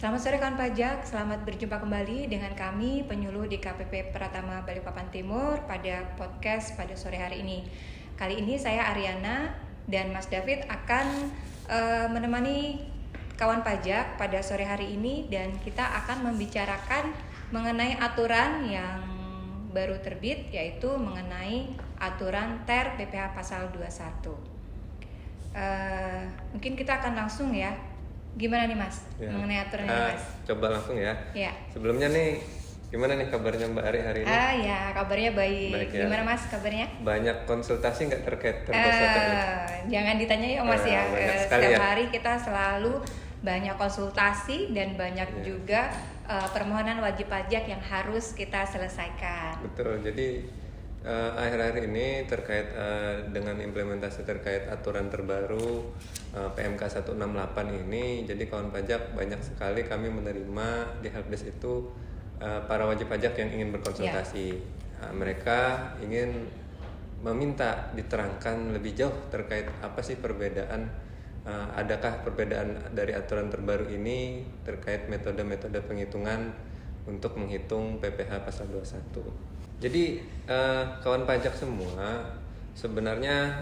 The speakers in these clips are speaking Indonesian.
Selamat sore kawan pajak, selamat berjumpa kembali dengan kami penyuluh di KPP Pratama Balikpapan Timur pada podcast pada sore hari ini. Kali ini saya Ariana dan Mas David akan menemani kawan pajak pada sore hari ini dan kita akan membicarakan mengenai aturan yang baru terbit, yaitu mengenai aturan TER PPh Pasal 21. Mungkin kita akan langsung ya. Gimana nih Mas, mengenai aturan ini Mas? Coba langsung ya. Ya. Sebelumnya nih, gimana nih kabarnya Mbak Ari hari ini? Ya, kabarnya baik ya. Gimana Mas kabarnya? Banyak konsultasi nggak terkait ini? Jangan ditanya ya Mas ya. Setiap hari kita selalu banyak konsultasi dan banyak juga permohonan wajib pajak yang harus kita selesaikan. Betul, jadi akhir-akhir ini terkait dengan implementasi terkait aturan terbaru PMK 168 ini, jadi kawan pajak banyak sekali kami menerima di helpdesk itu para wajib pajak yang ingin berkonsultasi. Mereka ingin meminta diterangkan lebih jauh terkait apa sih perbedaan, adakah perbedaan dari aturan terbaru ini terkait metode-metode penghitungan untuk menghitung PPh pasal 21. Jadi kawan pajak semua, sebenarnya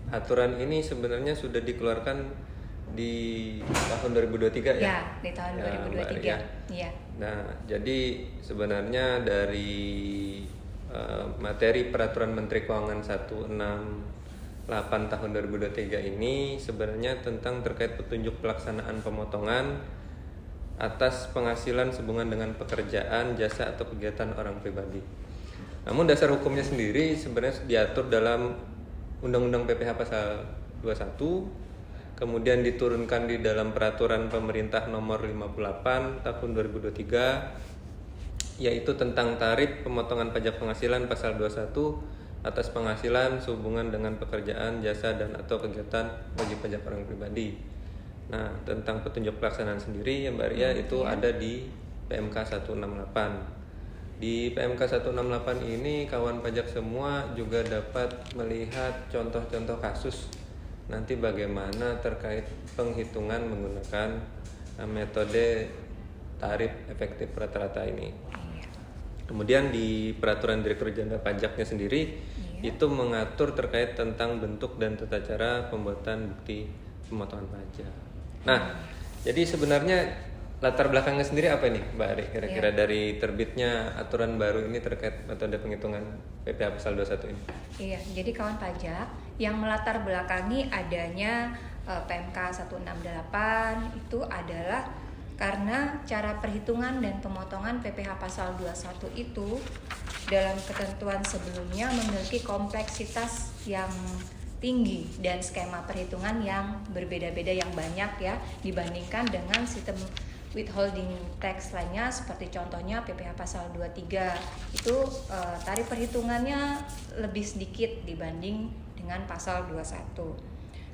aturan ini sebenarnya sudah dikeluarkan di tahun 2023 ya? Ya, di tahun 2023. Ya. Nah, jadi sebenarnya dari materi Peraturan Menteri Keuangan 168 tahun 2023 ini sebenarnya tentang terkait petunjuk pelaksanaan pemotongan atas penghasilan sehubungan dengan pekerjaan, jasa atau kegiatan orang pribadi. Namun dasar hukumnya sendiri sebenarnya diatur dalam Undang-Undang PPh Pasal 21, kemudian diturunkan di dalam Peraturan Pemerintah Nomor 58 Tahun 2023, yaitu tentang tarif pemotongan pajak penghasilan Pasal 21 atas penghasilan sehubungan dengan pekerjaan, jasa dan atau kegiatan wajib pajak orang pribadi. Nah, tentang petunjuk pelaksanaan sendiri ya Mbak Ria itu ada di PMK 168. Di PMK 168 ini kawan pajak semua juga dapat melihat contoh-contoh kasus nanti bagaimana terkait penghitungan menggunakan metode tarif efektif rata-rata ini. Kemudian di Peraturan Direktur Jenderal Pajaknya sendiri itu mengatur terkait tentang bentuk dan tata cara pembuatan bukti pemotongan pajak. Nah, jadi sebenarnya latar belakangnya sendiri apa nih Mbak Ari? Kira-kira dari terbitnya aturan baru ini terkait metode penghitungan PPh Pasal 21 ini? Iya, jadi kawan pajak yang melatar belakangi adanya PMK 168 itu adalah karena cara perhitungan dan pemotongan PPh Pasal 21 itu dalam ketentuan sebelumnya memiliki kompleksitas yang tinggi dan skema perhitungan yang berbeda-beda yang banyak ya dibandingkan dengan sistem withholding tax lainnya seperti contohnya PPh Pasal 23 itu tarif perhitungannya lebih sedikit dibanding dengan Pasal 21.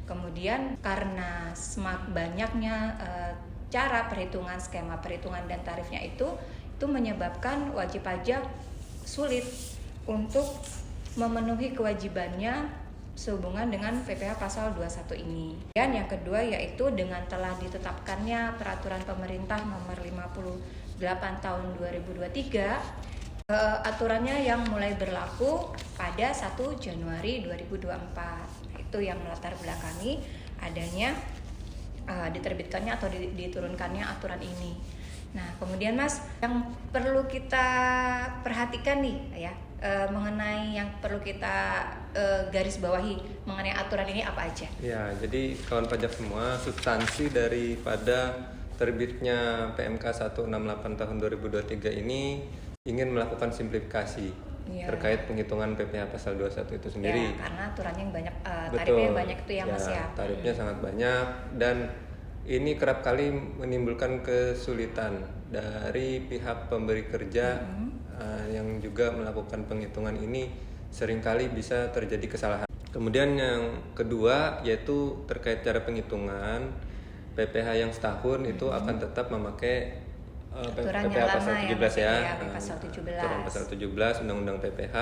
Kemudian karena semakin banyaknya cara perhitungan, skema perhitungan dan tarifnya itu menyebabkan wajib pajak sulit untuk memenuhi kewajibannya sehubungan dengan PPh Pasal 21 ini. Dan yang kedua yaitu dengan telah ditetapkannya Peraturan Pemerintah Nomor 58 Tahun 2023, aturannya yang mulai berlaku pada 1 Januari 2024. Itu yang melatar belakangi adanya diterbitkannya atau diturunkannya aturan ini. Nah, kemudian Mas, yang perlu kita perhatikan nih ya, mengenai yang perlu kita garis bawahi mengenai aturan ini apa aja? Ya, jadi kawan pajak semua, substansi daripada terbitnya PMK 168 tahun 2023 ini ingin melakukan simplifikasi terkait penghitungan PPh Pasal 21 itu sendiri. Ya, karena aturannya yang banyak, tarifnya banyak itu ya Mas ya. Tarifnya sangat banyak dan ini kerap kali menimbulkan kesulitan dari pihak pemberi kerja yang juga melakukan penghitungan ini, seringkali bisa terjadi kesalahan. Kemudian yang kedua yaitu terkait cara penghitungan PPh yang setahun itu akan tetap memakai PPh Pasal 17 ya, Aturan Pasal 17 Undang-Undang PPh.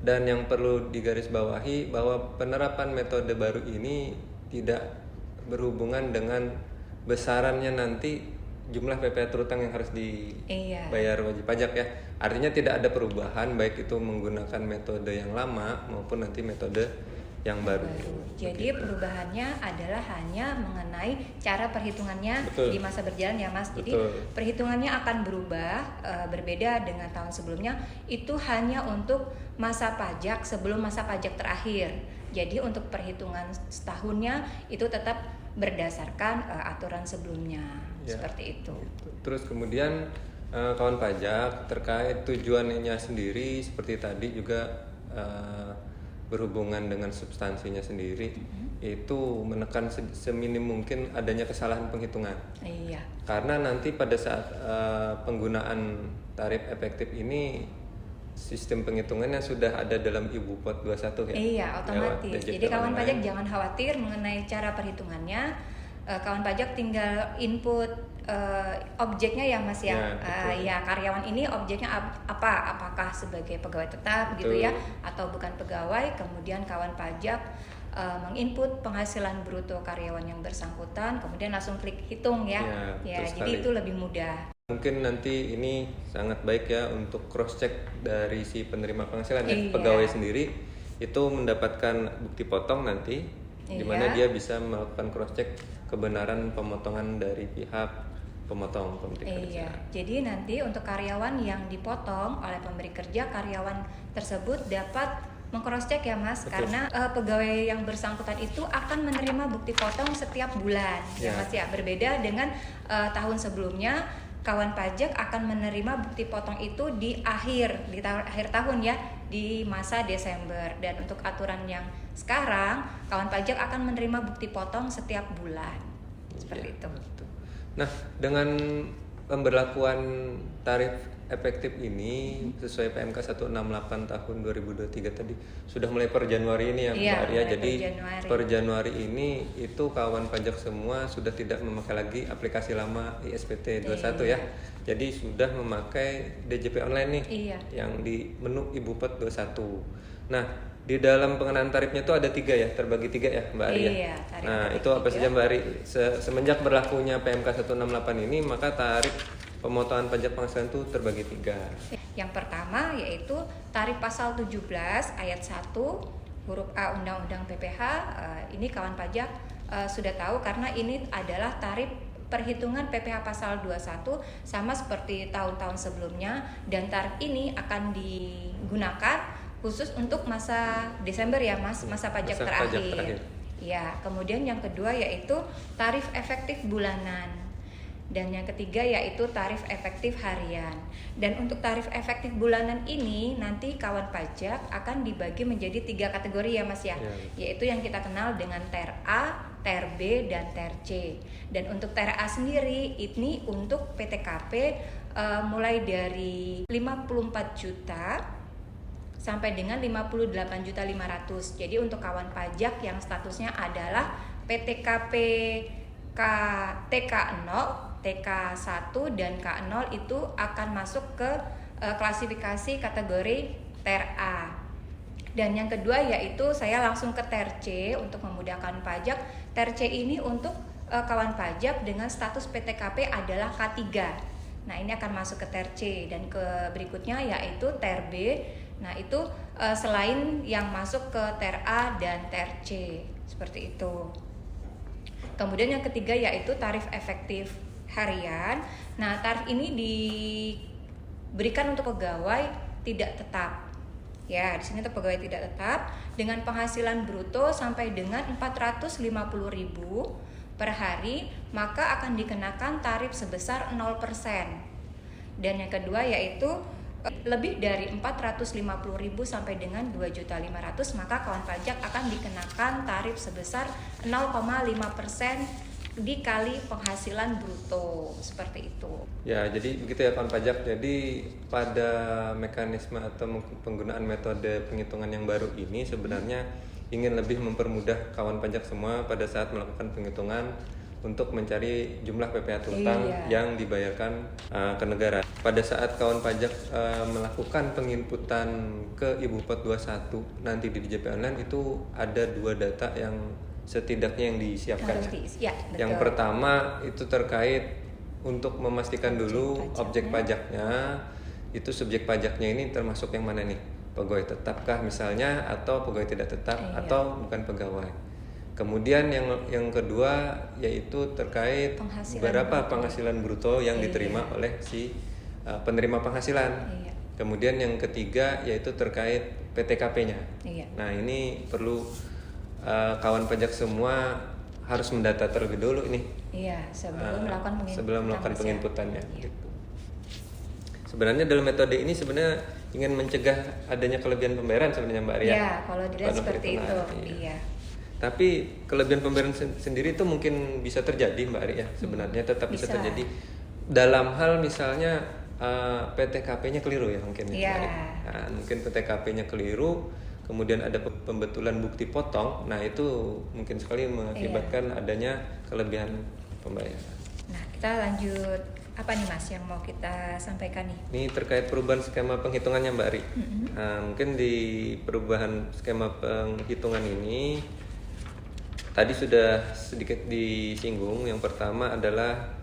Dan yang perlu digarisbawahi bahwa penerapan metode baru ini tidak berhubungan dengan besarannya nanti jumlah PPh terutang yang harus Iya. dibayar wajib pajak ya. Artinya tidak ada perubahan baik itu menggunakan metode yang lama maupun nanti metode yang baru. Jadi perubahannya adalah hanya mengenai cara perhitungannya Betul. di masa berjalan ya Mas. Jadi Betul. perhitungannya akan berubah, berbeda dengan tahun sebelumnya. Itu hanya untuk masa pajak sebelum masa pajak terakhir. Jadi untuk perhitungan setahunnya itu tetap berdasarkan aturan sebelumnya. Ya. Seperti itu. Terus kemudian kawan pajak terkait tujuannya sendiri seperti tadi juga berhubungan dengan substansinya sendiri, itu menekan seminim mungkin adanya kesalahan penghitungan. Iya. Karena nanti pada saat penggunaan tarif efektif ini sistem penghitungannya sudah ada dalam Ibu Pot 21 ya. Iya, otomatis. DJP Jadi kawan online. pajak jangan khawatir mengenai cara perhitungannya. Kawan pajak tinggal input objeknya ya Mas ya. Ya, betul. Ya, karyawan ini objeknya apa? Apakah sebagai pegawai tetap gitu Betul. ya atau bukan pegawai? Kemudian kawan pajak menginput penghasilan bruto karyawan yang bersangkutan, kemudian langsung klik hitung ya. Ya, betul Jadi sekali. itu lebih mudah. Mungkin nanti ini sangat baik ya untuk cross check dari si penerima penghasilan ya. Iya. Pegawai sendiri itu mendapatkan bukti potong nanti di mana Iya. dia bisa melakukan cross check kebenaran pemotongan dari pihak pemotong pemberi kerja. Iya, jadi nanti untuk karyawan yang dipotong oleh pemberi kerja, karyawan tersebut dapat meng-cross check ya Mas, Betul. karena pegawai yang bersangkutan itu akan menerima bukti potong setiap bulan ya Ya. Mas ya. Berbeda dengan tahun sebelumnya, kawan pajak akan menerima bukti potong itu di akhir tahun ya, di masa Desember. Dan untuk aturan yang sekarang, kawan pajak akan menerima bukti potong setiap bulan. Seperti Ya, itu. betul. Nah, dengan pemberlakuan tarif efektif ini sesuai PMK 168 tahun 2023 tadi sudah mulai per Januari ini ya Iya, Mbak Arya. mulai per Jadi Januari. per Januari ini itu kawan pajak semua sudah tidak memakai lagi aplikasi lama ISPT 21 ya. Jadi sudah memakai DJP online nih Iya. yang di menu Ibu Pot 21. Nah, di dalam pengenaan tarifnya itu ada 3 ya, terbagi 3 ya Mbak Arya. Iya, tarif Nah, terbagi itu apa 3. saja Mbak Ari? Semenjak berlakunya PMK 168 ini, maka tarif pemotongan pajak penghasilan itu terbagi 3. Yang pertama yaitu tarif pasal 17 ayat 1 huruf A Undang-Undang PPh. Ini kawan pajak sudah tahu karena ini adalah tarif perhitungan PPh pasal 21 sama seperti tahun-tahun sebelumnya, dan tarif ini akan digunakan khusus untuk masa Desember ya Mas, masa pajak Masa terakhir. pajak terakhir. Ya, kemudian yang kedua yaitu tarif efektif bulanan. Dan yang ketiga yaitu tarif efektif harian. Dan untuk tarif efektif bulanan ini nanti kawan pajak akan dibagi menjadi 3 kategori ya Mas ya. Ya. Yaitu yang kita kenal dengan TER A, TER B, dan TER C. Dan untuk TER A sendiri ini untuk PTKP mulai dari 54 juta sampai dengan 58.500.000. Jadi untuk kawan pajak yang statusnya adalah PTKP TK0, TK1 dan K0 itu akan masuk ke klasifikasi kategori TER A. Dan yang kedua yaitu saya langsung ke TER C untuk memudahkan pajak. TER C ini untuk kawan pajak dengan status PTKP adalah K3. Nah, ini akan masuk ke TER C, dan ke berikutnya yaitu TER B. Nah, itu selain yang masuk ke TER A dan TER C, seperti itu. Kemudian yang ketiga yaitu tarif efektif harian. Nah, tarif ini diberikan untuk pegawai tidak tetap. Ya, di sini untuk pegawai tidak tetap dengan penghasilan bruto sampai dengan 450.000 per hari, maka akan dikenakan tarif sebesar 0%. Dan yang kedua yaitu lebih dari 450.000 sampai dengan 2.500.000, maka kawan pajak akan dikenakan tarif sebesar 0,5% dikali penghasilan bruto, seperti itu. Ya, jadi begitu ya kawan pajak. Jadi pada mekanisme atau penggunaan metode penghitungan yang baru ini sebenarnya ingin lebih mempermudah kawan pajak semua pada saat melakukan penghitungan untuk mencari jumlah PPh terutang yang dibayarkan ke negara. Pada saat kawan pajak melakukan penginputan ke Ibu Pot 21 nanti di DJP Online, itu ada 2 data yang setidaknya yang disiapkan. Ya, betul. Yang pertama itu terkait untuk memastikan dulu objek pajaknya itu subjek pajaknya ini termasuk yang mana nih, pegawai tetapkah misalnya atau pegawai tidak tetap atau bukan pegawai. Kemudian yang kedua yaitu terkait berapa penghasilan bruto yang diterima oleh si penerima penghasilan. Kemudian yang ketiga yaitu terkait PTKP-nya. Nah ini perlu kawan pajak semua harus mendata terlebih dulu ini. Sebelum melakukan penginputannya. Gitu. Sebenarnya dalam metode ini sebenarnya ingin mencegah adanya kelebihan pembayaran sebenarnya Mbak Arya. Iya, kalau dilihat seperti itu. Iya. Tapi kelebihan pembayaran sendiri itu mungkin bisa terjadi Mbak Arya sebenarnya tetap bisa terjadi dalam hal misalnya PTKP-nya keliru ya mungkin. Nah, mungkin PTKP-nya keliru. Kemudian ada pembetulan bukti potong, nah itu mungkin sekali mengakibatkan adanya kelebihan pembayaran. Nah kita lanjut apa nih Mas yang mau kita sampaikan nih? Ini terkait perubahan skema penghitungannya Mbak Ari. Nah, mungkin di perubahan skema penghitungan ini tadi sudah sedikit disinggung. Yang pertama adalah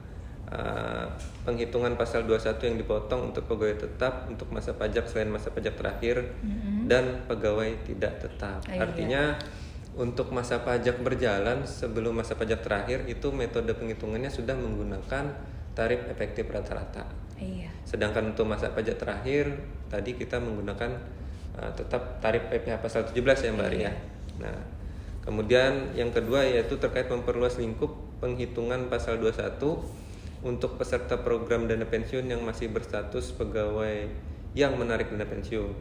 penghitungan pasal 21 yang dipotong untuk pegawai tetap untuk masa pajak selain masa pajak terakhir dan pegawai tidak tetap. Artinya untuk masa pajak berjalan sebelum masa pajak terakhir itu metode penghitungannya sudah menggunakan tarif efektif rata-rata. Sedangkan untuk masa pajak terakhir tadi kita menggunakan tetap tarif PPh pasal 17 ya Mbak Ria. Nah, kemudian yang kedua yaitu terkait memperluas lingkup penghitungan pasal 21 untuk peserta program dana pensiun yang masih berstatus pegawai yang menarik dana pensiun.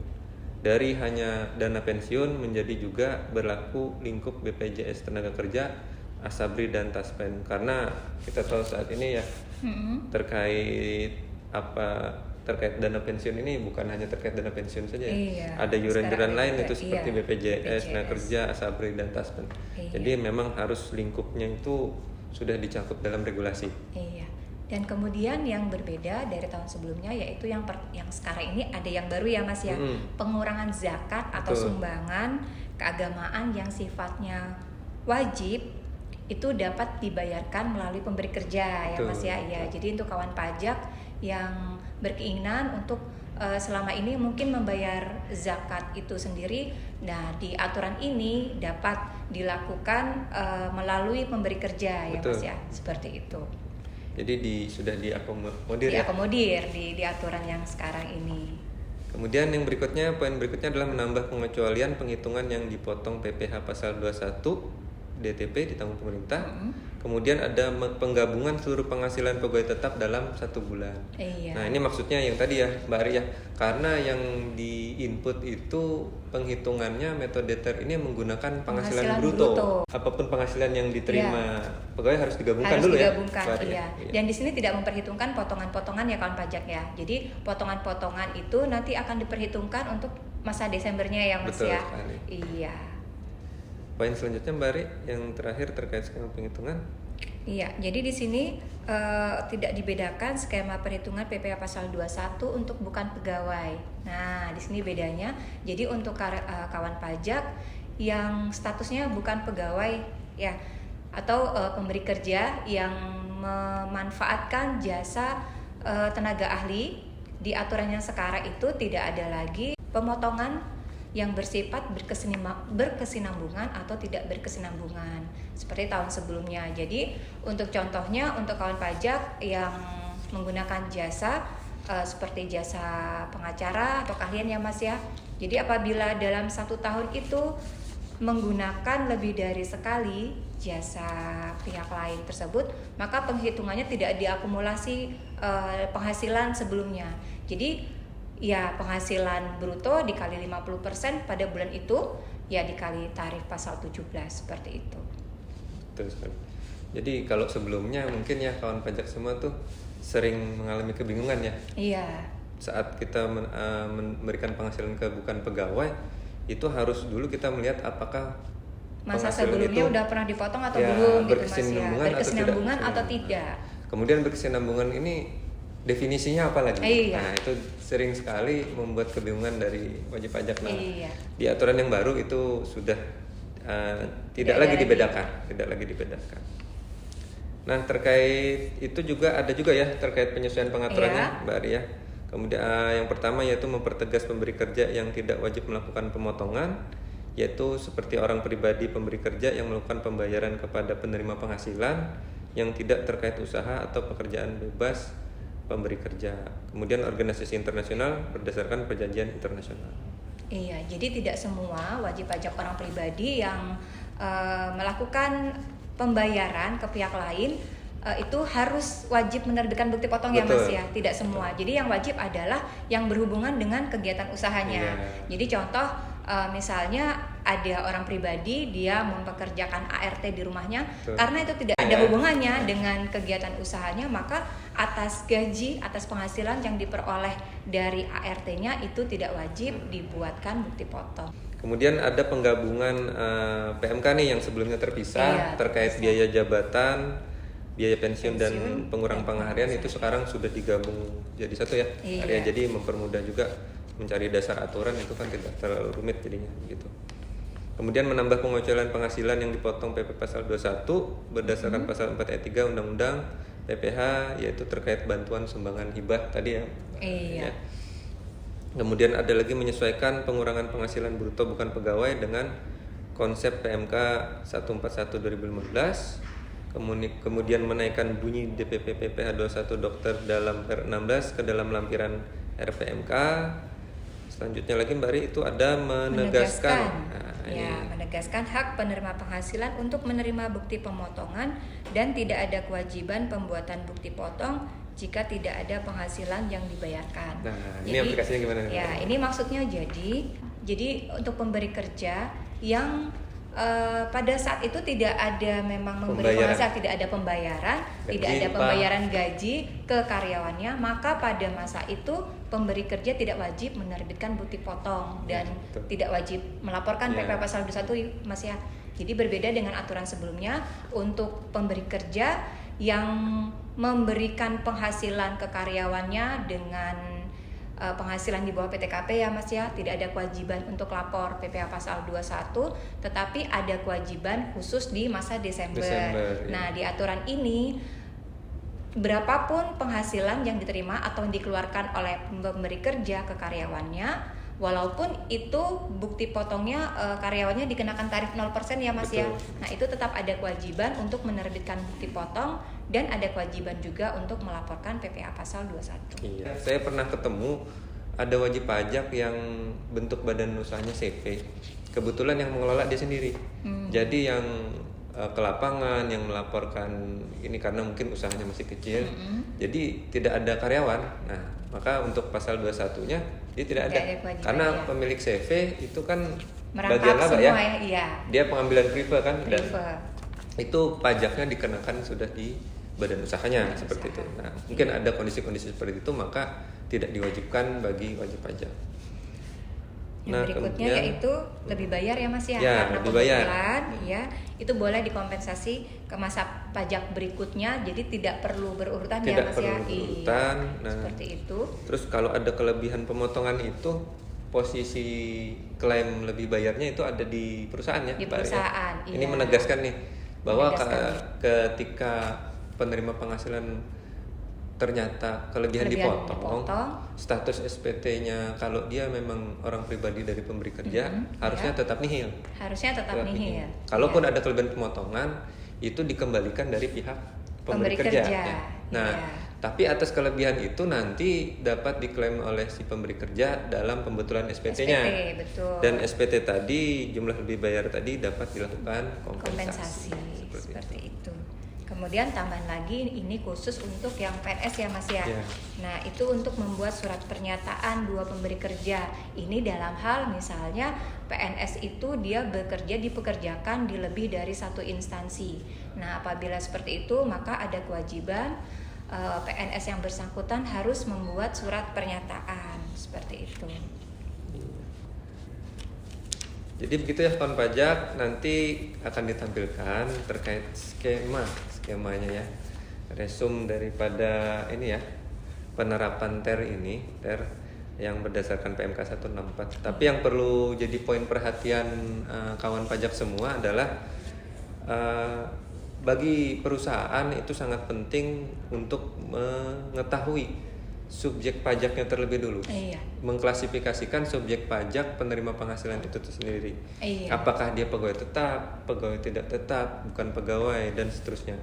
Dari hanya dana pensiun menjadi juga berlaku lingkup BPJS Tenaga Kerja, Asabri dan Taspen. Karena kita tahu saat ini ya terkait dana pensiun ini bukan hanya terkait dana pensiun saja ya. Ada yuran-yuran lain itu seperti BPJS Tenaga Kerja, Asabri dan Taspen. Jadi memang harus lingkupnya itu sudah dicakup dalam regulasi. Dan kemudian yang berbeda dari tahun sebelumnya yaitu yang sekarang ini ada yang baru ya Mas ya, pengurangan zakat atau sumbangan keagamaan yang sifatnya wajib itu dapat dibayarkan melalui pemberi kerja ya Mas ya. Jadi untuk kawan pajak yang berkeinginan untuk selama ini mungkin membayar zakat itu sendiri, nah di aturan ini dapat dilakukan melalui pemberi kerja ya Mas ya, seperti itu. Jadi sudah diakomodir di aturan yang sekarang ini. Kemudian yang berikutnya, poin berikutnya adalah menambah pengecualian penghitungan yang dipotong PPh pasal 21 DTP ditanggung pemerintah. Kemudian ada penggabungan seluruh penghasilan pegawai tetap dalam 1 bulan. Nah ini maksudnya yang tadi ya Mbak Arya, karena yang di input itu penghitungannya metode TER ini menggunakan penghasilan bruto. Apapun penghasilan yang diterima pegawai harus digabungkan dulu ya. Dan di sini tidak memperhitungkan potongan-potongan ya kawan pajak ya. Jadi potongan-potongan itu nanti akan diperhitungkan untuk masa Desembernya ya Mas. Betul ya. Sekali. Iya. Poin selanjutnya Mbak Ari, yang terakhir terkait skema penghitungan. Iya, jadi di sini tidak dibedakan skema perhitungan PPh pasal 21 untuk bukan pegawai. Nah, di sini bedanya. Jadi untuk kawan pajak yang statusnya bukan pegawai ya atau pemberi kerja yang memanfaatkan jasa tenaga ahli, di aturan yang sekarang itu tidak ada lagi pemotongan yang bersifat berkesinambungan atau tidak berkesinambungan seperti tahun sebelumnya. Jadi untuk contohnya untuk kawan pajak yang menggunakan jasa seperti jasa pengacara atau keahlian ya Mas ya. Jadi apabila dalam 1 tahun itu menggunakan lebih dari sekali jasa pihak lain tersebut, maka penghitungannya tidak diakumulasi penghasilan sebelumnya. Jadi ya penghasilan bruto dikali 50% pada bulan itu ya dikali tarif pasal 17 seperti itu. Betul sekali. Jadi kalau sebelumnya mungkin ya kawan pajak semua tuh sering mengalami kebingungan ya. Saat kita memberikan penghasilan ke bukan pegawai, itu harus dulu kita melihat apakah masa sebelumnya udah pernah dipotong atau belum gitu Mas ya. Berkesinambungan atau tidak. Kemudian berkesinambungan ini definisinya apa lagi? Nah itu sering sekali membuat kebingungan dari wajib pajak. Nah di aturan yang baru itu sudah tidak lagi dibedakan. Nah, terkait itu ada juga ya terkait penyesuaian pengaturannya, Mbak Arya. Kemudian yang pertama yaitu mempertegas pemberi kerja yang tidak wajib melakukan pemotongan, yaitu seperti orang pribadi pemberi kerja yang melakukan pembayaran kepada penerima penghasilan yang tidak terkait usaha atau pekerjaan bebas pemberi kerja. Kemudian organisasi internasional berdasarkan perjanjian internasional. Iya, jadi tidak semua wajib pajak orang pribadi yang melakukan pembayaran ke pihak lain itu harus wajib menerbitkan bukti potong. Betul. Ya Mas ya, tidak semua. Jadi yang wajib adalah yang berhubungan dengan kegiatan usahanya. Iya. Jadi contoh misalnya ada orang pribadi dia mempekerjakan ART di rumahnya. Betul. Karena itu tidak ada hubungannya dengan kegiatan usahanya, maka atas gaji, atas penghasilan yang diperoleh dari ART-nya itu tidak wajib dibuatkan bukti potong. Kemudian ada penggabungan PMK nih yang sebelumnya terpisah, terkait biaya jabatan, biaya pensiun dan pengurang pengharian itu sekarang sudah digabung jadi satu ya. Iya. Jadi mempermudah juga mencari dasar aturan, itu kan tidak terlalu rumit jadinya gitu. Kemudian menambah pengecualian penghasilan yang dipotong PP pasal 21 berdasarkan pasal 4 ayat 3 Undang-Undang PPH, yaitu terkait bantuan sumbangan hibah tadi ya. Iya. Ya. Kemudian ada lagi menyesuaikan pengurangan penghasilan bruto bukan pegawai dengan konsep PMK 141 2015. Kemudian menaikkan bunyi DPP PPh 21 dokter dalam R16 ke dalam lampiran RPMK. Selanjutnya lagi Mbak Ri itu ada menegaskan menegaskan hak penerima penghasilan untuk menerima bukti pemotongan dan tidak ada kewajiban pembuatan bukti potong jika tidak ada penghasilan yang dibayarkan. Nah, ini aplikasinya gimana? Ya, ini maksudnya jadi untuk pemberi kerja yang pada saat itu tidak ada memang memberi penghasilan, tidak ada pembayaran, tidak ada pembayaran gaji ke karyawannya, maka pada masa itu pemberi kerja tidak wajib menerbitkan bukti potong dan tidak wajib melaporkan PP pasal 21 Mas ya. Jadi berbeda dengan aturan sebelumnya, untuk pemberi kerja yang memberikan penghasilan ke karyawannya dengan penghasilan di bawah PTKP ya Mas ya, tidak ada kewajiban untuk lapor PPh pasal 21, tetapi ada kewajiban khusus di masa Desember. Nah, di aturan ini berapapun penghasilan yang diterima atau yang dikeluarkan oleh pemberi kerja ke karyawannya, walaupun itu bukti potongnya karyawannya dikenakan tarif 0% ya Mas. Betul. Ya. Nah, itu tetap ada kewajiban untuk menerbitkan bukti potong dan ada kewajiban juga untuk melaporkan PPh pasal 21. Iya, saya pernah ketemu ada wajib pajak yang bentuk badan usahanya CV. Kebetulan yang mengelola dia sendiri. Jadi yang ke lapangan yang melaporkan ini karena mungkin usahanya masih kecil. Jadi tidak ada karyawan. Nah, maka untuk pasal 21-nya dia tidak ada. Karena pemilik CV itu kan bagian laba ya. Dia pengambilan prive kan, dan itu pajaknya dikenakan sudah di badan usahanya seperti itu. Nah, mungkin ada kondisi-kondisi seperti itu, maka tidak diwajibkan bagi wajib pajak. Yang berikutnya yaitu lebih bayar ya Mas ya, karena pembetulan ya itu boleh dikompensasi ke masa pajak berikutnya, jadi tidak perlu berurutan ya Mas ya. Berurutan. Nah, seperti itu. Terus kalau ada kelebihan pemotongan itu posisi klaim lebih bayarnya itu ada di perusahaan ya, di perusahaan. Ya? Ini menegaskan nih bahwa ketika penerima penghasilan ternyata kelebihan dipotong, status SPT-nya kalau dia memang orang pribadi dari pemberi kerja harusnya tetap nihil. Harusnya tetap nihil. Kalaupun ada kelebihan pemotongan itu dikembalikan dari pihak pemberi kerja. Ya. Nah, tapi atas kelebihan itu nanti dapat diklaim oleh si pemberi kerja dalam pembetulan SPT-nya. Betul. Dan SPT tadi jumlah lebih bayar tadi dapat dilakukan kompensasi. Seperti itu. Kemudian tambahan lagi ini khusus untuk yang PNS ya Mas ya. Nah, itu untuk membuat surat pernyataan dua pemberi kerja. Ini dalam hal misalnya PNS itu dia bekerja dipekerjakan di lebih dari satu instansi. Nah, apabila seperti itu maka ada kewajiban PNS yang bersangkutan harus membuat surat pernyataan seperti itu. Jadi begitu ya kawan pajak, nanti akan ditampilkan terkait skemanya ya, resum daripada ini ya penerapan TER ini. TER yang berdasarkan PMK 164. Tapi yang perlu jadi poin perhatian kawan pajak semua adalah bagi perusahaan itu sangat penting untuk mengetahui subjek pajaknya terlebih dulu. Iya. Mengklasifikasikan subjek pajak penerima penghasilan itu sendiri. Iya. Apakah dia pegawai tetap, pegawai tidak tetap, bukan pegawai, dan seterusnya.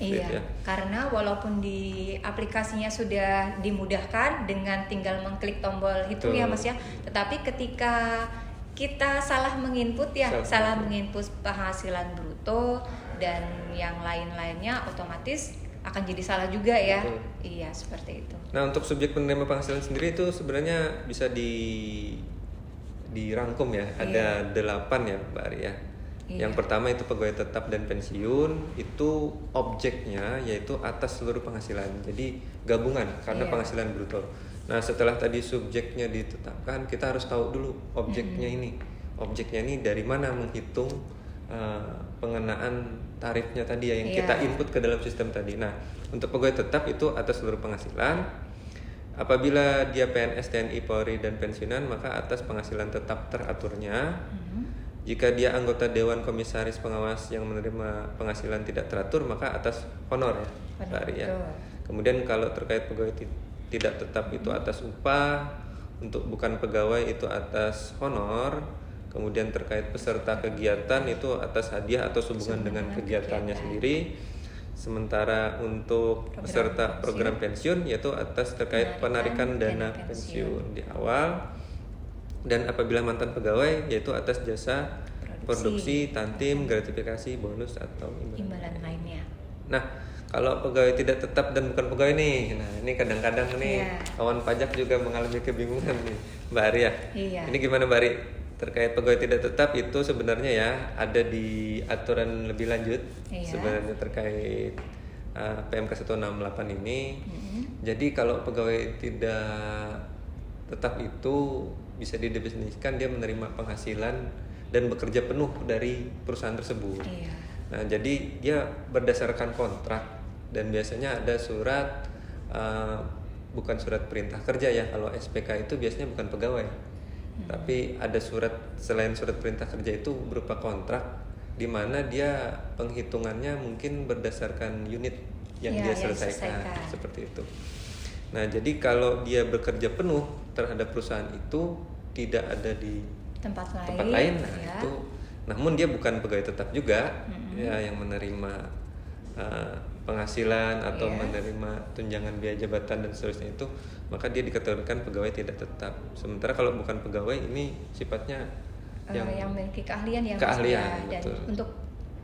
Iya, Gitu ya. karena walaupun di aplikasinya sudah dimudahkan dengan tinggal mengklik tombol hitung ya Mas ya, tetapi ketika kita salah menginput ya, salah menginput penghasilan bruto dan yang lain-lainnya, otomatis akan jadi salah juga ya. Betul. Iya, seperti itu. Nah, untuk subjek penerima penghasilan sendiri itu sebenarnya bisa dirangkum ya. Ada 8 ya, Mbak Ari ya. Iya. Yang pertama itu pegawai tetap dan pensiun, itu objeknya yaitu atas seluruh penghasilan. Jadi gabungan karena penghasilan bruto. Nah, setelah tadi subjeknya ditetapkan, kita harus tahu dulu objeknya ini. Objeknya ini dari mana menghitung pengenaan tarifnya tadi ya, yang kita input ke dalam sistem tadi. Nah, untuk pegawai tetap itu atas seluruh penghasilan. Apabila dia PNS, TNI, Polri, dan pensiunan, maka atas penghasilan tetap teraturnya. Jika dia anggota Dewan Komisaris Pengawas yang menerima penghasilan tidak teratur, maka atas honor ya, Mbak Ari ya. Kemudian kalau terkait pegawai tidak tetap itu atas upah, untuk bukan pegawai itu atas honor. Kemudian terkait peserta kegiatan itu atas hadiah atau hubungan dengan kegiatannya sendiri. Sementara untuk peserta program pensiun yaitu atas terkait penarikan dana pensiun di awal. Dan apabila mantan pegawai yaitu atas jasa produksi, tantim, gratifikasi, bonus atau imbalan lainnya. Nah, kalau pegawai tidak tetap dan bukan pegawai nih, nah ini kadang-kadang nih kawan pajak juga mengalami kebingungan nih, Mbak Ari ya. Iya. Ini gimana Mbak Ari? Terkait pegawai tidak tetap itu sebenarnya ya ada di aturan lebih lanjut sebenarnya terkait PMK 168 ini. Jadi kalau pegawai tidak tetap itu bisa didefinisikan dia menerima penghasilan dan bekerja penuh dari perusahaan tersebut. Iya. Nah, jadi dia berdasarkan kontrak dan biasanya ada surat bukan surat perintah kerja ya. Kalau SPK itu biasanya bukan pegawai. Tapi ada surat selain surat perintah kerja itu berupa kontrak di mana dia penghitungannya mungkin berdasarkan unit yang dia selesaikan seperti itu. Nah, jadi kalau dia bekerja penuh terhadap perusahaan itu tidak ada di tempat lain nah itu namun dia bukan pegawai tetap juga ya yang menerima penghasilan atau menerima tunjangan biaya jabatan dan seterusnya itu, maka dia dikategorikan pegawai tidak tetap. Sementara kalau bukan pegawai ini sifatnya yang memiliki keahlian ya, keahlian, dan untuk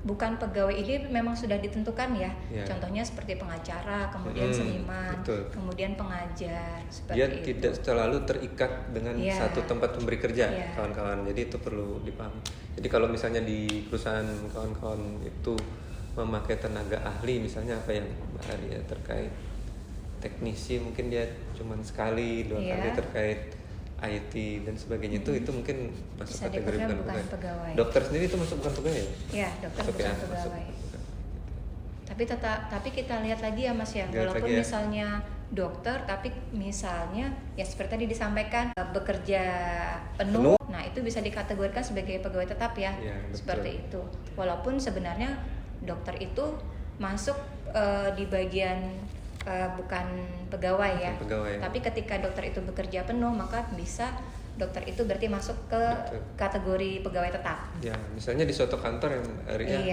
bukan pegawai ini memang sudah ditentukan ya. Contohnya seperti pengacara, kemudian seniman, kemudian pengajar seperti dia itu. tidak selalu terikat dengan satu tempat pemberi kerja, kawan-kawan. Jadi itu perlu dipahami. Jadi kalau misalnya di perusahaan kawan-kawan itu memakai tenaga ahli, misalnya apa yang Mbak Ari ya, terkait teknisi mungkin dia cuma sekali, 2 kali terkait IT dan sebagainya itu mungkin masuk bisa kategori bukan pegawai. Dokter sendiri itu masuk bukan pegawai ya? Iya, dokter masuk bukan pegawai. Tapi kita lihat lagi ya Mas ya, walaupun misalnya dokter, tapi misalnya ya seperti tadi disampaikan bekerja penuh, nah itu bisa dikategorikan sebagai pegawai tetap ya, seperti itu. Walaupun sebenarnya dokter itu masuk di bagian bukan pegawai ya. Tapi ketika dokter itu bekerja penuh, maka bisa dokter itu berarti masuk ke kategori pegawai tetap. Ya, misalnya di suatu kantor yang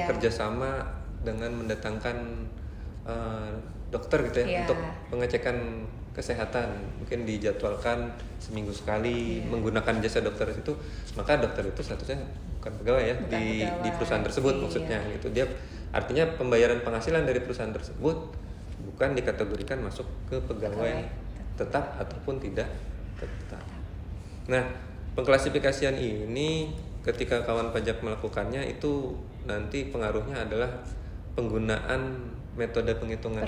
kerjasama dengan mendatangkan dokter gitu ya untuk pengecekan kesehatan, mungkin dijadwalkan seminggu sekali menggunakan jasa dokter itu, maka dokter itu statusnya bukan pegawai ya, di perusahaan tersebut maksudnya gitu. Dia artinya pembayaran penghasilan dari perusahaan tersebut bukan dikategorikan masuk ke pegawai tetap ataupun tidak tetap. Nah, pengklasifikasian ini ketika kawan pajak melakukannya itu nanti pengaruhnya adalah penggunaan metode penghitungan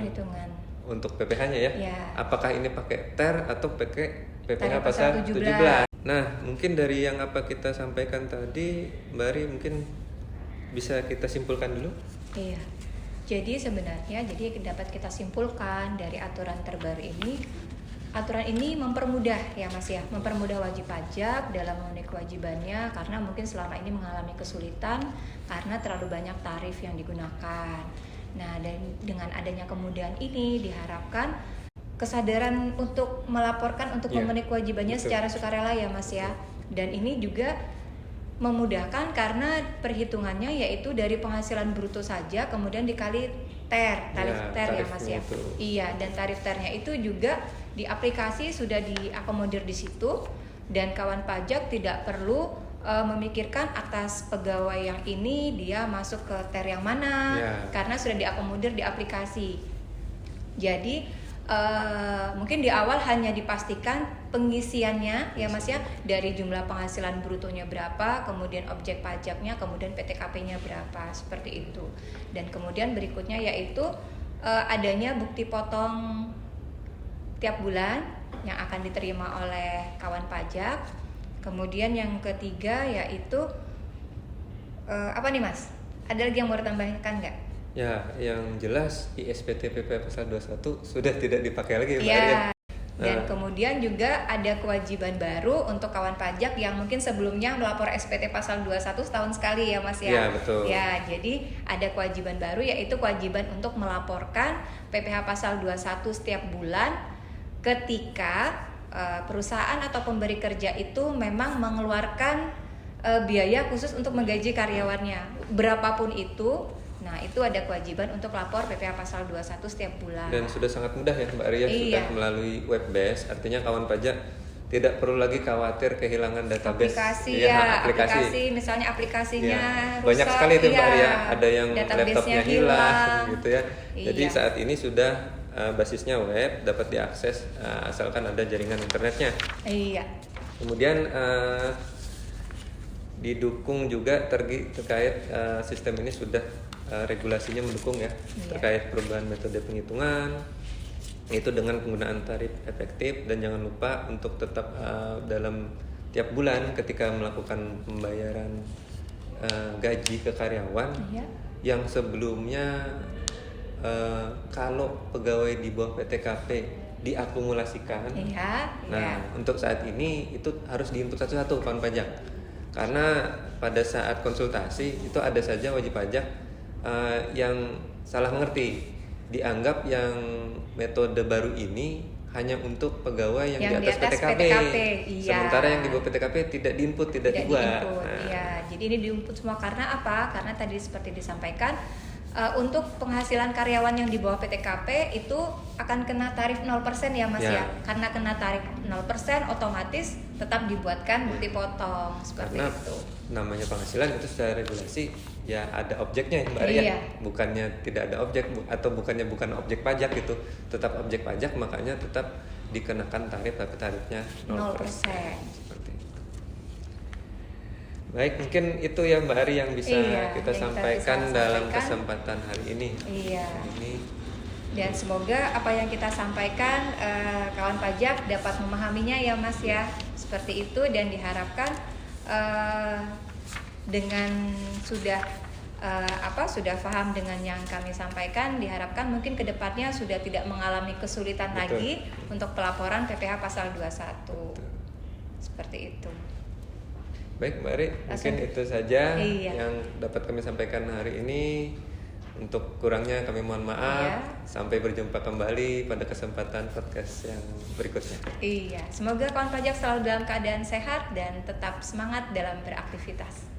untuk PPh-nya ya. Apakah ini pakai TER atau pakai PPh pasal 17? Nah, mungkin dari yang apa kita sampaikan tadi, Mbak Ari mungkin bisa kita simpulkan dulu. Iya. Jadi sebenarnya dapat kita simpulkan dari aturan terbaru ini Aturan ini mempermudah ya Mas ya, mempermudah wajib pajak dalam memenuhi kewajibannya karena mungkin selama ini mengalami kesulitan karena terlalu banyak tarif yang digunakan. Nah, dan dengan adanya kemudahan ini diharapkan kesadaran untuk melaporkan untuk memenuhi kewajibannya secara sukarela ya Mas ya. Dan ini juga memudahkan karena perhitungannya yaitu dari penghasilan bruto saja kemudian dikali tarif ya Mas ya. Itu. Iya, dan tarif ternya itu juga di aplikasi sudah diakomodir di situ dan kawan pajak tidak perlu memikirkan atas pegawai yang ini dia masuk ke ter yang mana karena sudah diakomodir di aplikasi. Jadi mungkin di awal hanya dipastikan pengisiannya ya Mas ya, dari jumlah penghasilan brutonya berapa, kemudian objek pajaknya, kemudian PTKP-nya berapa, seperti itu. Dan kemudian berikutnya yaitu adanya bukti potong tiap bulan yang akan diterima oleh kawan pajak. Kemudian yang ketiga yaitu apa nih Mas? Ada lagi yang mau ditambahkan nggak? Ya, yang jelas ISPT PP pasal 21 sudah tidak dipakai lagi Mbak Arya. Dan kemudian juga ada kewajiban baru untuk kawan pajak yang mungkin sebelumnya melapor SPT pasal 21 setahun sekali ya Mas ya. Ya, betul. Ya, jadi ada kewajiban baru yaitu kewajiban untuk melaporkan PPh pasal 21 setiap bulan ketika perusahaan atau pemberi kerja itu memang mengeluarkan biaya khusus untuk menggaji karyawannya. Berapapun itu. Nah, itu ada kewajiban untuk lapor PPh pasal 21 setiap bulan. Dan sudah sangat mudah ya Mbak Arya, sudah melalui web base, artinya kawan pajak tidak perlu lagi khawatir kehilangan database. Aplikasi misalnya aplikasinya rusak. Banyak sekali itu Mbak Arya, ada yang laptopnya hilang gitu ya. Jadi saat ini sudah basisnya web, dapat diakses asalkan ada jaringan internetnya. Iya. Kemudian didukung juga terkait sistem ini sudah regulasinya mendukung ya terkait perubahan metode penghitungan itu dengan penggunaan tarif efektif, dan jangan lupa untuk tetap dalam tiap bulan ketika melakukan pembayaran gaji ke karyawan yang sebelumnya kalau pegawai di bawah PTKP diakumulasikan. Untuk saat ini itu harus diinput satu-satu kawan pajak. Karena pada saat konsultasi itu ada saja wajib pajak yang salah mengerti, dianggap yang metode baru ini hanya untuk pegawai yang di atas PTKP. Sementara yang di bawah PTKP tidak diinput, tidak dibuat. Jadi ini diinput semua karena apa? Karena tadi seperti disampaikan untuk penghasilan karyawan yang di bawah PTKP itu akan kena tarif 0% ya Mas ya. Karena kena tarif 0% otomatis tetap dibuatkan bukti potong seperti itu. Namanya penghasilan itu secara regulasi ya ada objeknya Mbak Arya. Bukannya tidak ada objek atau bukannya bukan objek pajak itu, tetap objek pajak, makanya tetap dikenakan tarif tapi tarifnya 0%. Seperti itu. Baik, mungkin itu ya Mbak Ari yang bisa kita sampaikan dalam kesempatan hari ini. Dan semoga apa yang kita sampaikan kawan pajak dapat memahaminya ya Mas ya. Seperti itu, dan diharapkan dengan sudah paham dengan yang kami sampaikan, diharapkan mungkin kedepannya sudah tidak mengalami kesulitan lagi untuk pelaporan PPh pasal 21. Seperti itu. Baik Mbak Ari, mungkin itu saja yang dapat kami sampaikan hari ini. Untuk kurangnya kami mohon maaf. Sampai berjumpa kembali pada kesempatan podcast yang berikutnya. Semoga kawan pajak selalu dalam keadaan sehat dan tetap semangat dalam beraktivitas.